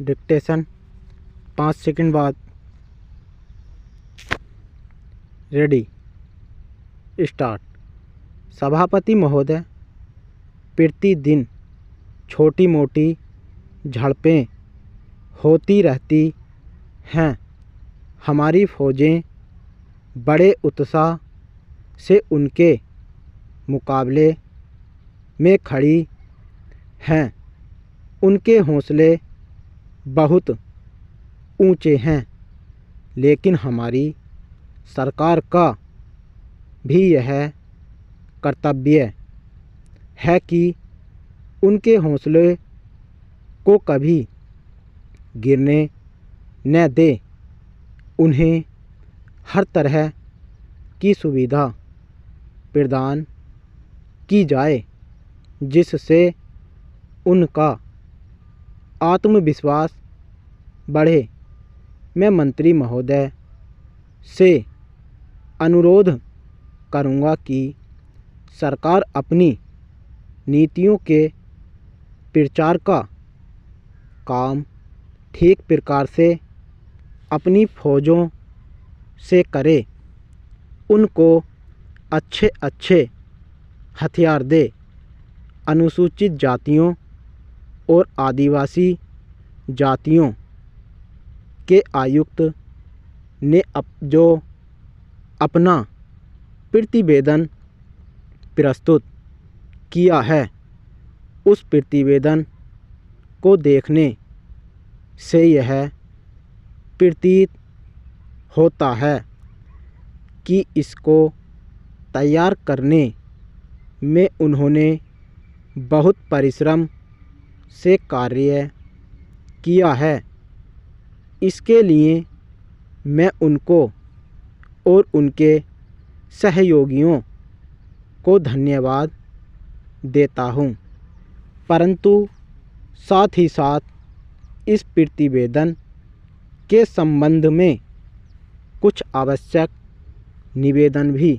Dictation 5 second बाद। Ready, start. सभापति महोदय, प्रतिदिन छोटी मोटी झड़पें होती रहती हैं। हमारी फौजें बड़े उत्साह से उनके मुकाबले में खड़ी हैं। उनके हौसले बहुत ऊंचे हैं, लेकिन हमारी सरकार का भी यह कर्तव्य है कि उनके हौसले को कभी गिरने न दे। उन्हें हर तरह की सुविधा प्रदान की जाए जिससे उनका आत्मविश्वास बढ़े। मैं मंत्री महोदय से अनुरोध करूंगा कि सरकार अपनी नीतियों के प्रचार का काम ठीक प्रकार से अपनी फौजों से करे। उनको अच्छे अच्छे हथियार दे। अनुसूचित जातियों और आदिवासी जातियों के आयुक्त ने जो अपना प्रतिवेदन प्रस्तुत किया है, उस प्रतिवेदन को देखने से यह प्रतीत होता है कि इसको तैयार करने में उन्होंने बहुत परिश्रम से कार्य किया है। इसके लिए मैं उनको और उनके सहयोगियों को धन्यवाद देता हूं, परंतु साथ ही साथ इस प्रतिवेदन के संबंध में कुछ आवश्यक निवेदन भी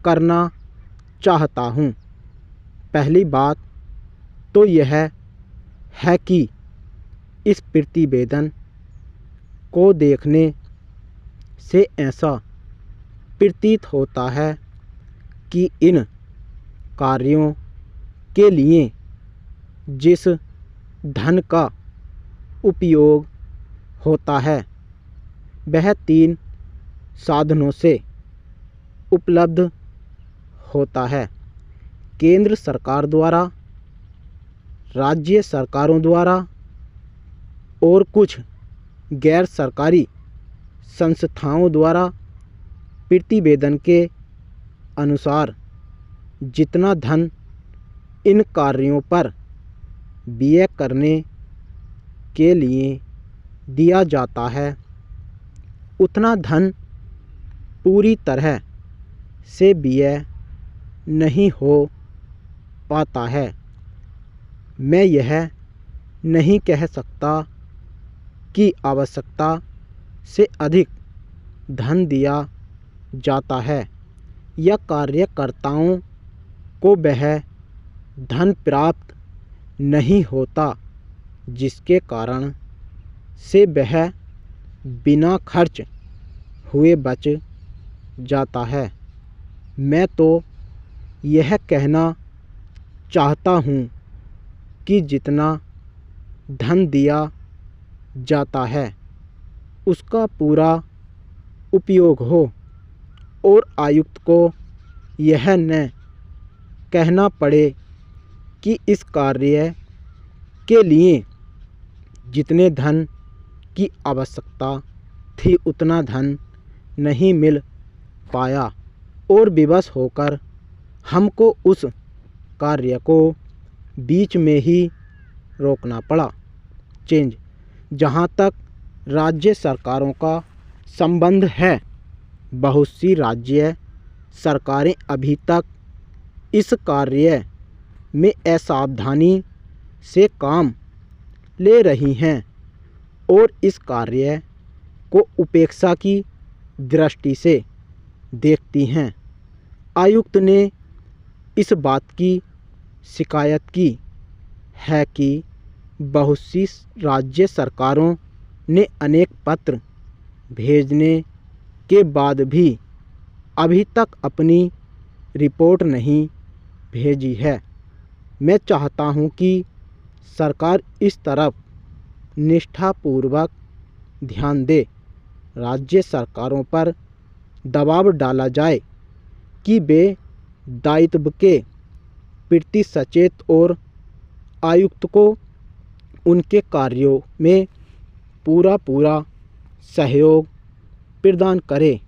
करना चाहता हूं। पहली बात तो यह है कि इस प्रतिवेदन को देखने से ऐसा प्रतीत होता है कि इन कार्यों के लिए जिस धन का उपयोग होता है वह 3 साधनों से उपलब्ध होता है। केंद्र सरकार द्वारा, राज्य सरकारों द्वारा और कुछ गैर सरकारी संस्थाओं द्वारा। प्रतिवेदन के अनुसार जितना धन इन कार्यों पर व्यय करने के लिए दिया जाता है, उतना धन पूरी तरह से व्यय नहीं हो पाता है। मैं यह नहीं कह सकता कि आवश्यकता से अधिक धन दिया जाता है या कार्यकर्ताओं को वह धन प्राप्त नहीं होता जिसके कारण से वह बिना खर्च हुए बच जाता है। मैं तो यह कहना चाहता हूँ कि जितना धन दिया जाता है उसका पूरा उपयोग हो और आयुक्त को यह न कहना पड़े कि इस कार्य के लिए जितने धन की आवश्यकता थी उतना धन नहीं मिल पाया और विवश होकर हमको उस कार्य को बीच में ही रोकना पड़ा। चेंज। जहाँ तक राज्य सरकारों का संबंध है, बहुत सी राज्य सरकारें अभी तक इस कार्य में असावधानी से काम ले रही हैं और इस कार्य को उपेक्षा की दृष्टि से देखती हैं। आयुक्त ने इस बात की शिकायत की है कि बहुत सी राज्य सरकारों ने अनेक पत्र भेजने के बाद भी अभी तक अपनी रिपोर्ट नहीं भेजी है। मैं चाहता हूं कि सरकार इस तरफ निष्ठापूर्वक ध्यान दे। राज्य सरकारों पर दबाव डाला जाए कि वे दायित्व के प्रति सचेत और आयुक्त को उनके कार्यों में पूरा सहयोग प्रदान करें।